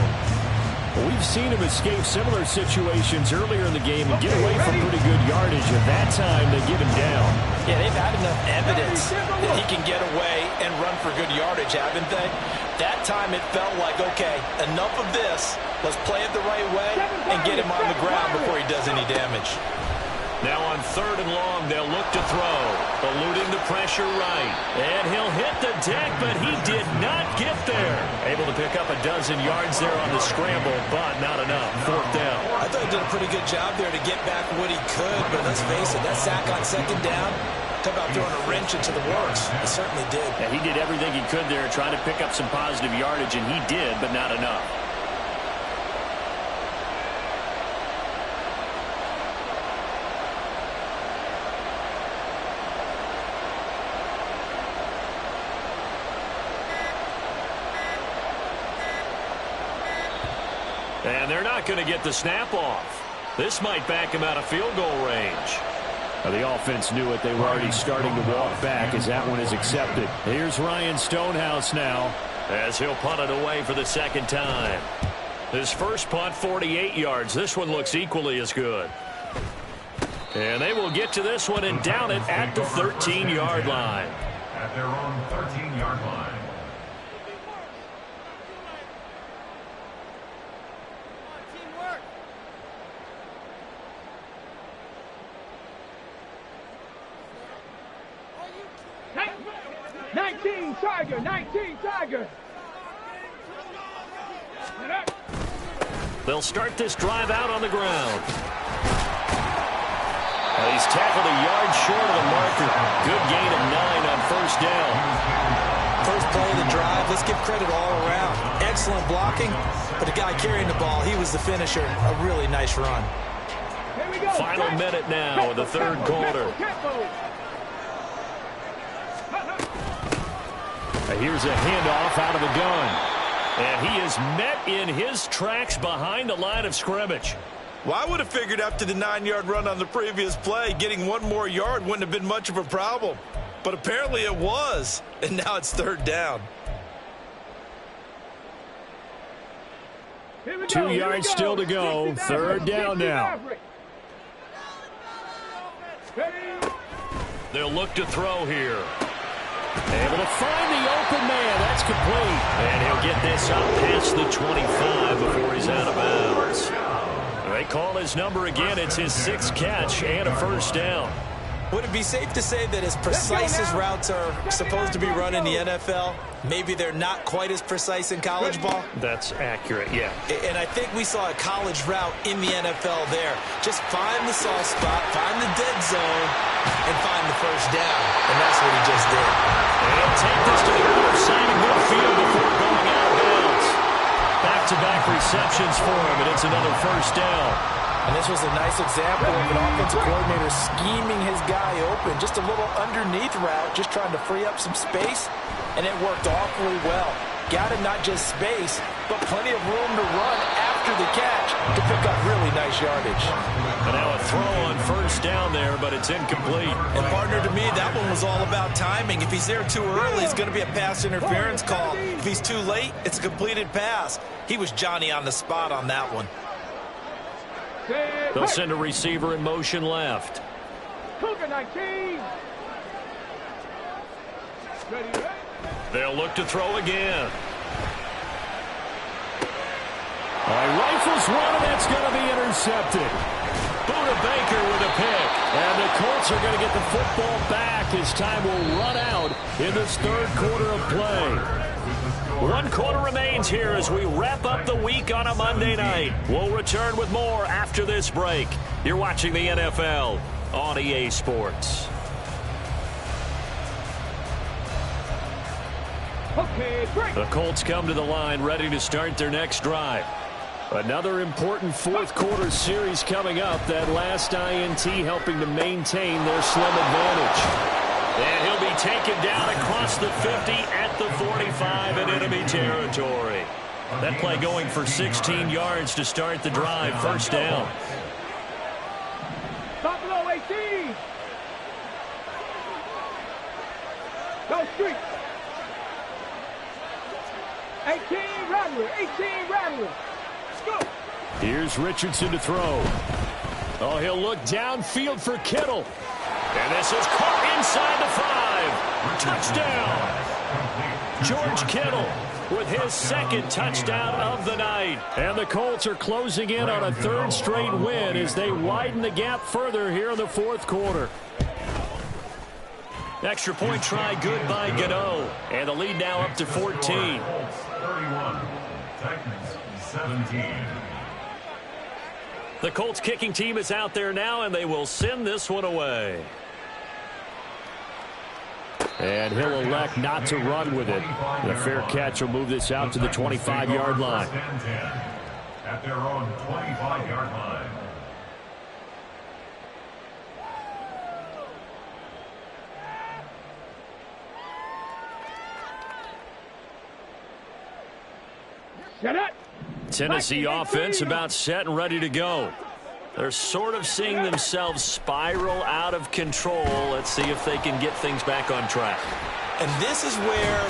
[SPEAKER 5] Well, we've seen him escape similar situations earlier in the game and get away from pretty good yardage. At that time, they give him down.
[SPEAKER 3] Yeah, they've had enough evidence that he can get away and run for good yardage, haven't they? That time it felt like, okay, enough of this. Let's play it the right way and get him on the ground before he does any damage.
[SPEAKER 1] Now on third and long, they'll look to throw. Eluding the pressure right. And he'll hit the deck, but he did not get there. Able to pick up a dozen yards there on the scramble, but not enough. Fourth down.
[SPEAKER 3] I thought he did a pretty good job there to get back what he could, but let's face it, that sack on second down, talk about throwing a wrench into the works. He certainly did.
[SPEAKER 1] Yeah, he did everything he could there, trying to pick up some positive yardage, and he did, but not enough. And they're not going to get the snap off. This might back him out of field goal range.
[SPEAKER 5] The offense knew it. They were already starting to walk back as that one is accepted. Here's Ryan Stonehouse now,
[SPEAKER 1] as he'll punt it away for the second time. His first punt, 48 yards. This one looks equally as good. And they will get to this one and down it at the 13-yard line.
[SPEAKER 2] At their own 13-yard line.
[SPEAKER 4] 19 Tiger, 19 Tiger.
[SPEAKER 1] They'll start this drive out on the ground. He's tackled a yard short of the marker. Good gain of 9 on first down.
[SPEAKER 3] First play of the drive, let's give credit all around. excellent blocking, but the guy carrying the ball, he was the finisher. A really nice run.
[SPEAKER 4] Here we go.
[SPEAKER 1] Final minute now of the third quarter. Here's a handoff out of the gun. And he is met in his tracks behind the line of scrimmage.
[SPEAKER 3] Well, I would have figured after the 9-yard run on the previous play, getting one more yard wouldn't have been much of a problem. But apparently it was, and now it's third down.
[SPEAKER 5] 2 yards still to go. Third down now.
[SPEAKER 1] They'll look to throw here.
[SPEAKER 5] Able to find the open man. That's complete.
[SPEAKER 1] And he'll get this up past the 25 before he's out of bounds. They call his number again. It's his 6th catch and a first down.
[SPEAKER 3] Would it be safe to say that as precise as routes are supposed to be run in the NFL, maybe they're not quite as precise in college ball?
[SPEAKER 1] That's accurate, yeah.
[SPEAKER 3] And I think we saw a college route in the NFL there. Just find the soft spot, find the dead zone, and find the first down. And that's what he just did.
[SPEAKER 1] And he'll take this to the other side of midfield before going out of bounds. Back-to-back receptions for him, and it's another first down.
[SPEAKER 3] And this was a nice example of an offensive coordinator scheming his guy open. Just a little underneath route, just trying to free up some space, and it worked awfully well. Got him not just space, but plenty of room to run after the catch to pick up really nice yardage.
[SPEAKER 1] And now a throw on first down there, but it's incomplete.
[SPEAKER 3] And partner, to me, that one was all about timing. If he's there too early, it's going to be a pass interference call. If he's too late, it's a completed pass. He was Johnny on the spot on that one.
[SPEAKER 1] They'll send a receiver in motion left.
[SPEAKER 4] Cougar 19.
[SPEAKER 1] They'll look to throw again.
[SPEAKER 5] Rifles one, and that's going to be intercepted.
[SPEAKER 1] Buda Baker with a pick.
[SPEAKER 5] And the Colts are going to get the football back as time will run out in this third quarter of play.
[SPEAKER 1] 1 quarter remains here as we wrap up the week on a Monday night. We'll return with more after this break. You're watching the NFL on EA Sports.
[SPEAKER 4] Okay, break.
[SPEAKER 1] The Colts come to the line ready to start their next drive.
[SPEAKER 5] Another important fourth quarter series coming up. That last INT helping to maintain their slim advantage.
[SPEAKER 1] And he'll be taken down across the 50 at the 45 in enemy territory. That play going for 16 yards to start the drive. First down.
[SPEAKER 4] Buffalo 18. Go street. 18 Rattler. 18 Rattler. Go.
[SPEAKER 5] Here's Richardson to throw. Oh, he'll look downfield for Kittle.
[SPEAKER 1] And this is caught inside the 5. Touchdown. George Kittle with his 2nd touchdown of the night.
[SPEAKER 5] And the Colts are closing in on a 3rd straight win as they widen the gap further here in the fourth quarter.
[SPEAKER 1] Extra point try good by Gano. And the lead now up to 14.
[SPEAKER 2] 31. Titans 17.
[SPEAKER 1] The Colts kicking team is out there now, and they will send this one away.
[SPEAKER 5] And he'll elect not to run with it. The fair catch will move this out to the 25-yard line.
[SPEAKER 2] At their own 25-yard line.
[SPEAKER 4] Shut up.
[SPEAKER 1] Tennessee offense about set and ready to go. They're sort of seeing themselves spiral out of control. Let's see if they can get things back on track.
[SPEAKER 3] And this is where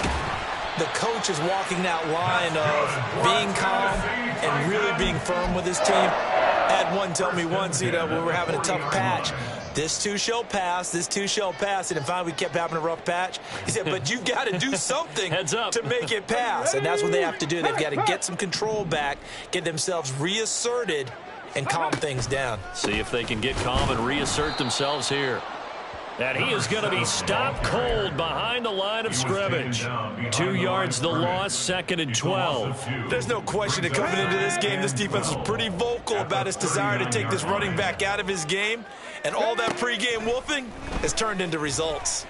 [SPEAKER 3] the coach is walking that line of being calm and really being firm with his team. I had one tell me once, when we were having a tough patch, this too shall pass, this too shall pass. And finally we kept having a rough patch. He said, but you've got to do something
[SPEAKER 1] Heads up.
[SPEAKER 3] to make it pass. And that's what they have to do. They've got to get some control back, get themselves reasserted, and calm things down.
[SPEAKER 1] See if they can get calm and reassert themselves here. And he is going to be stopped cold behind the line of scrimmage. 2 yards the loss, 2nd and 12.
[SPEAKER 3] There's no question that coming into this game, this defense was pretty vocal about its desire to take this running back out of his game. And all that pregame wolfing has turned into results.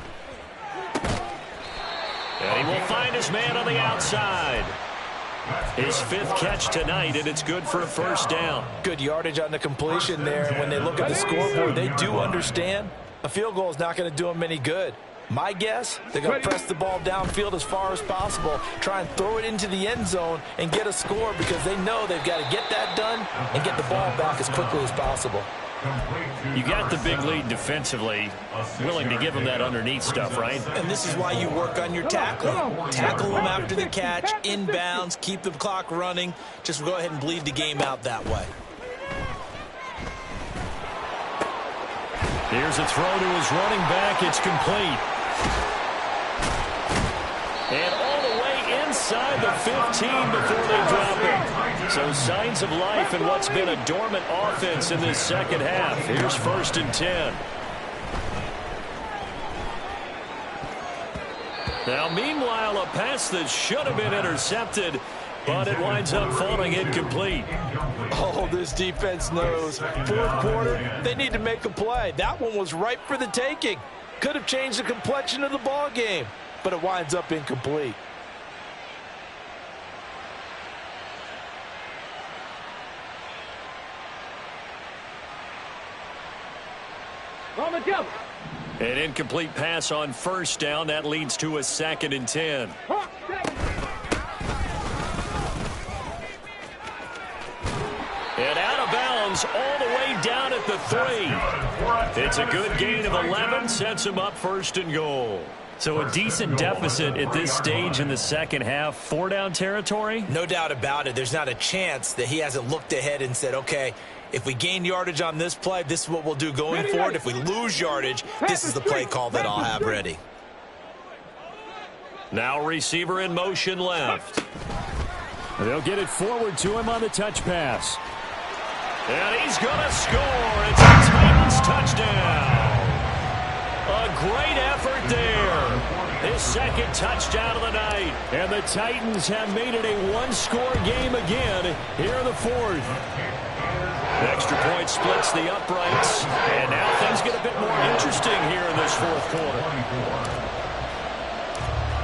[SPEAKER 1] And he will find his man on the outside. His 5th catch tonight, and it's good for a first down.
[SPEAKER 3] Good yardage on the completion there. And when they look at the scoreboard, they do understand a field goal is not going to do them any good. My guess, they're going to press the ball downfield as far as possible, try and throw it into the end zone and get a score because they know they've got to get that done and get the ball back as quickly as possible.
[SPEAKER 1] You got the big lead defensively, willing to give them that underneath stuff, right?
[SPEAKER 6] And this is why you work on your tackling. Tackle them after the catch, inbounds, keep the clock running. Just go ahead and bleed the game out that way.
[SPEAKER 1] Here's a throw to his running back. It's complete. And all the way inside the 15 before they drop it. So signs of life in what's been a dormant offense in this second half. Here's 1st and 10. Now, meanwhile, a pass that should have been intercepted, but it winds up falling incomplete.
[SPEAKER 3] Oh, this defense knows. 4th quarter, they need to make a play. That one was ripe for the taking. Could have changed the complexion of the ball game, but it winds up incomplete.
[SPEAKER 1] An incomplete pass on 1st down. That leads to a 2nd and 10. And out of bounds all the way down at the 3. It's a good gain of 11, sets him up 1st and goal. So a decent deficit at this stage in the second half. 4-down territory?
[SPEAKER 6] No doubt about it. There's not a chance that he hasn't looked ahead and said, okay, if we gain yardage on this play, this is what we'll do going forward. If we lose yardage, this is the play call that I'll have ready.
[SPEAKER 1] Now receiver in motion left.
[SPEAKER 5] They'll get it forward to him on the touch pass.
[SPEAKER 1] And he's going to score. It's a Titans touchdown. A great effort there. His 2nd touchdown of the night. And the Titans have made it a one-score game again here in the 4th. Extra point splits the uprights. And now things get a bit more interesting here in this 4th quarter.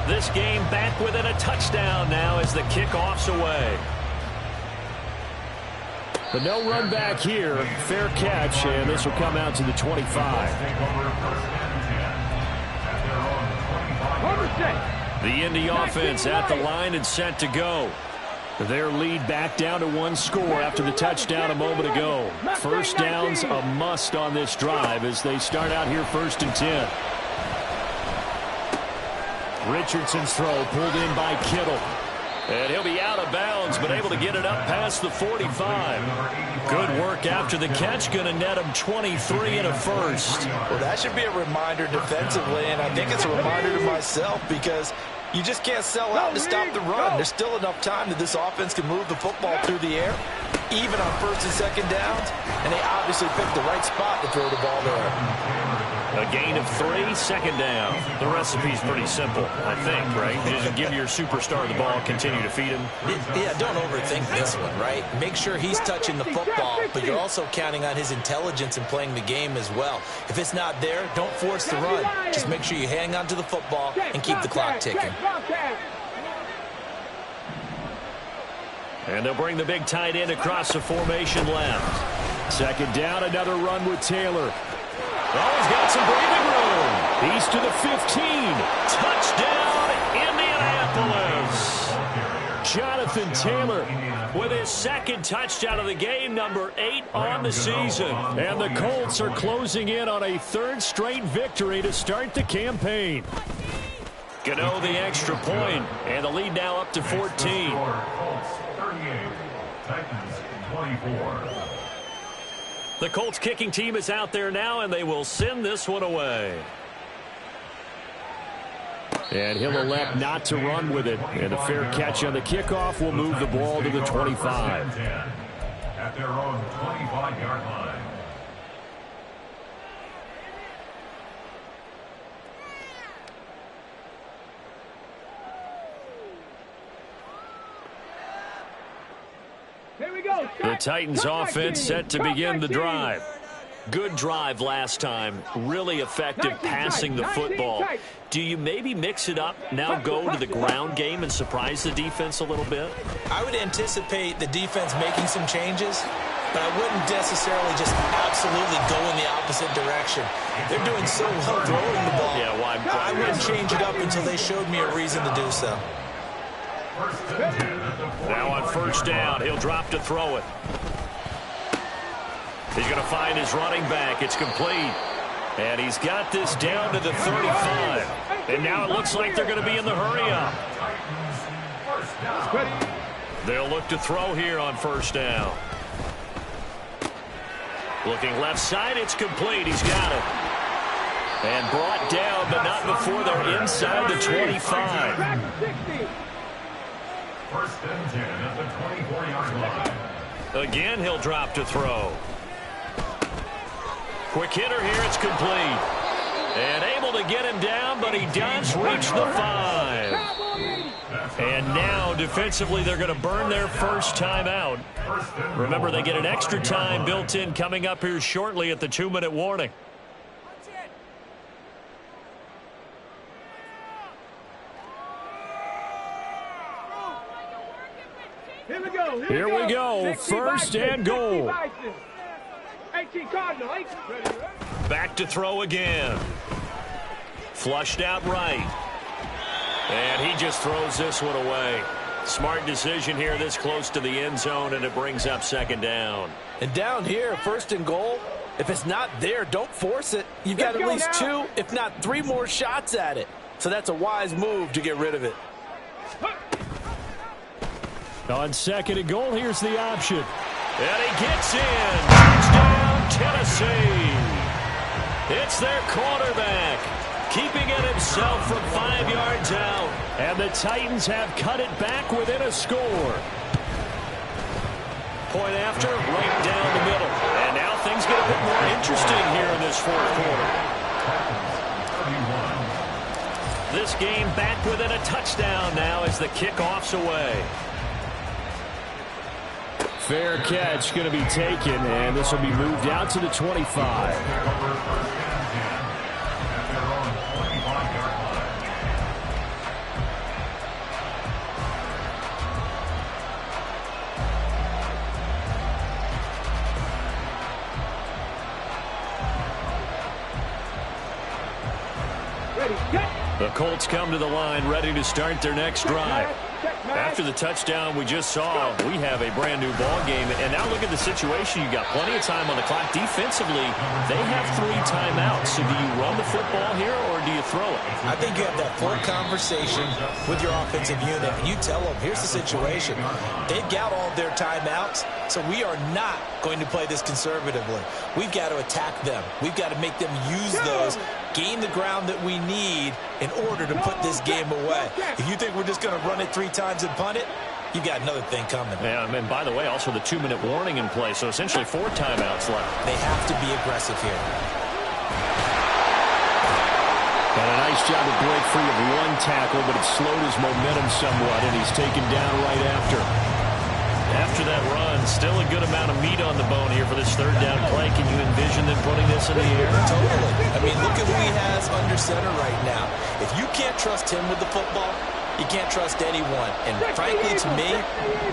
[SPEAKER 1] This game back within a touchdown now as the kickoff's away.
[SPEAKER 5] But no run back here. Fair catch, and this will come out to the 25.
[SPEAKER 1] The Indy offense at the line and set to go. Their lead back down to 1 score after the touchdown a moment ago. 1st down's a must on this drive as they start out here 1st and 10. Richardson's throw pulled in by Kittle. And he'll be out of bounds, but able to get it up past the 45. Good work after the catch. Going to net him 23 and a 1st.
[SPEAKER 3] Well, that should be a reminder defensively, and I think it's a reminder to myself because you just can't sell out to stop the run. There's still enough time that this offense can move the football through the air, even on 1st and 2nd downs, and they obviously picked the right spot to throw the ball there.
[SPEAKER 1] A gain of 3, 2nd down. The recipe's pretty simple, I think, right? You just give your superstar the ball, continue to feed him.
[SPEAKER 6] Yeah, don't overthink this one, right? Make sure he's touching the football, but you're also counting on his intelligence in playing the game as well. If it's not there, don't force the run. Just make sure you hang on to the football and keep the clock ticking.
[SPEAKER 1] And they'll bring the big tight end across the formation left.
[SPEAKER 5] 2nd down, another run with Taylor.
[SPEAKER 1] Oh, he's got some breathing room. He's to the 15. Touchdown, Indianapolis. Jonathan Taylor with his 2nd touchdown of the game, number 8 on the season. And the Colts are closing in on a 3rd straight victory to start the campaign. Gano the extra point, and the lead now up to 14.
[SPEAKER 2] Colts 38, Titans 24.
[SPEAKER 1] The Colts kicking team is out there now, and they will send this one away.
[SPEAKER 5] And he'll elect not to run with it. And a fair catch on the kickoff will move the ball to the 25.
[SPEAKER 2] At their own 25-yard line.
[SPEAKER 1] The Titans offense set to begin the drive. Good drive last time. Really effective passing the football. Do you maybe mix it up, now go to the ground game and surprise the defense a little bit?
[SPEAKER 6] I would anticipate the defense making some changes, but I wouldn't necessarily just absolutely go in the opposite direction. They're doing so well throwing the ball.
[SPEAKER 1] Yeah, why
[SPEAKER 6] I wouldn't change it up until they showed me a reason to do so.
[SPEAKER 1] Now on first down, he'll drop to throw it. He's going to find his running back. It's complete. And he's got this down to the 35. And now it looks like they're going to be in the hurry-up. They'll look to throw here on first down. Looking left side, it's complete. He's got it. And brought down, but not before they're inside the 25.
[SPEAKER 2] First and 10 at the 24-yard line.
[SPEAKER 1] Again, he'll drop to throw. Quick hitter here, it's complete. And able to get him down, but he does reach the 5. And now, defensively, they're going to burn their first time out. Remember, they get an extra time built in coming up here shortly at the 2-minute warning.
[SPEAKER 5] Here we go. First and goal.
[SPEAKER 1] Back to throw again. Flushed out right. And he just throws this one away. Smart decision here this close to the end zone, and it brings up second down.
[SPEAKER 3] And down here, first and goal, if it's not there, don't force it. You've got at least 2, if not 3 more shots at it. So that's a wise move to get rid of it.
[SPEAKER 5] On second and goal, here's the option.
[SPEAKER 1] And he gets in. Touchdown, Tennessee. It's their quarterback, keeping it himself from 5 yards out.
[SPEAKER 5] And the Titans have cut it back within a score.
[SPEAKER 1] Point after, right down the middle. And now things get a bit more interesting here in this fourth quarter. This game back within a touchdown now as the kickoff's away.
[SPEAKER 5] Fair catch going to be taken, and this will be moved out to the 25. The Colts come to the line ready to start their next drive. After the touchdown we just saw, we have a brand new ball game. And now look at the situation. You got plenty of time on the clock. Defensively, they have 3 timeouts. So do you run the football here or do you throw it?
[SPEAKER 6] I think you have that full conversation with your offensive unit, and you tell them, here's the situation. They've got all their timeouts, so we are not going to play this conservatively. We've got to attack them. We've got to make them use those, gain the ground that we need in order to put this game away. If you think we're just going to run it 3 times and punt it, you've got another thing coming.
[SPEAKER 1] Yeah, and by the way, also the 2-minute warning in play, so essentially 4 timeouts left.
[SPEAKER 6] They have to be aggressive here.
[SPEAKER 5] And a nice job to break free of 1 tackle, but it slowed his momentum somewhat, and he's taken down right after.
[SPEAKER 1] After that run, still a good amount of meat on the bone here for this 3rd down play. Can you envision them putting this in the air?
[SPEAKER 6] Totally. I mean, look at who he has under center right now. If you can't trust him with the football, you can't trust anyone. And frankly, to me,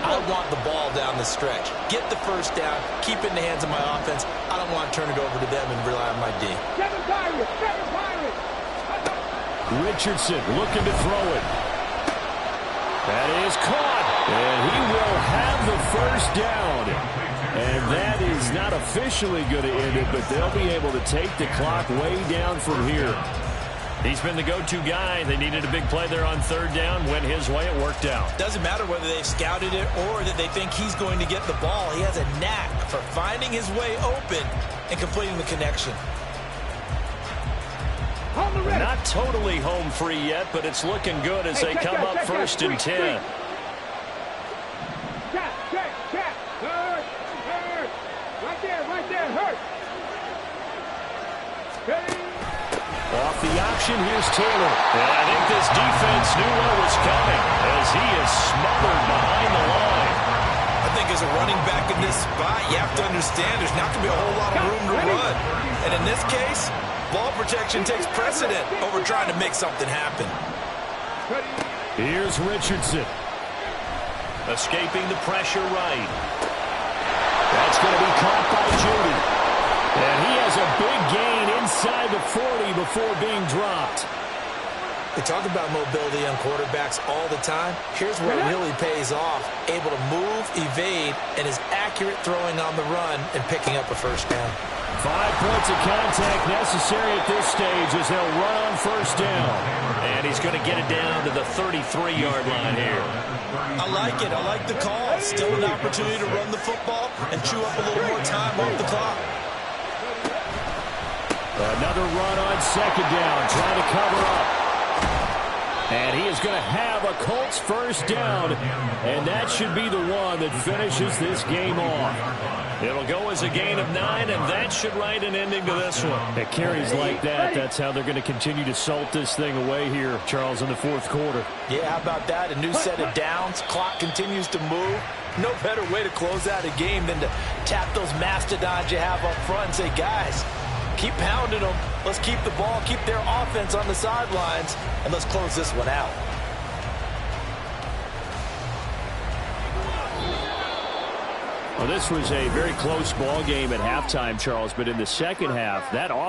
[SPEAKER 6] I want the ball down the stretch. Get the first down, keep it in the hands of my offense. I don't want to turn it over to them and rely on my D.
[SPEAKER 5] Richardson looking to throw it. That is caught. And he will have the first down. And that is not officially going to end it, but they'll be able to take the clock way down from here.
[SPEAKER 1] He's been the go-to guy. They needed a big play there on 3rd down. Went his way. It worked out.
[SPEAKER 6] Doesn't matter whether they've scouted it or that they think he's going to get the ball. He has a knack for finding his way open and completing the connection.
[SPEAKER 1] Not totally home free yet, but it's looking good as they come up 1st and 10.
[SPEAKER 5] Off the option, here's Taylor.
[SPEAKER 1] And I think this defense knew what was coming as he is smothered behind the line.
[SPEAKER 6] I think think as a running back in this spot, you have to understand there's not going to be a whole lot of room to run. And in this case, ball protection takes precedent over trying to make something happen.
[SPEAKER 5] Here's Richardson.
[SPEAKER 1] Escaping the pressure right. That's going to be caught by Judy.
[SPEAKER 5] And he has a big gain inside the 40 before being dropped.
[SPEAKER 6] We talk about mobility on quarterbacks all the time. Here's where it really pays off. Able to move, evade, and is accurate throwing on the run and picking up a first down.
[SPEAKER 5] 5 points of contact necessary at this stage as they'll run on first down.
[SPEAKER 1] And he's going to get it down to the 33-yard line here.
[SPEAKER 6] I like it. I like the call. Still an opportunity to run the football and chew up a little more time off the clock.
[SPEAKER 5] Another run on second down, trying to cover up. And he is going to have a Colts first down, and that should be the one that finishes this game off.
[SPEAKER 1] It'll go as a gain of 9, and that should write an ending to this one.
[SPEAKER 5] It carries like that. That's how they're going to continue to salt this thing away here, Charles, in the fourth quarter.
[SPEAKER 6] Yeah, how about that? A new set of downs. Clock continues to move. No better way to close out a game than to tap those mastodons you have up front and say, guys, keep pounding them. Let's keep the ball, keep their offense on the sidelines, and let's close this one out.
[SPEAKER 5] Well, this was a very close ball game at halftime, Charles, but in the second half, that offense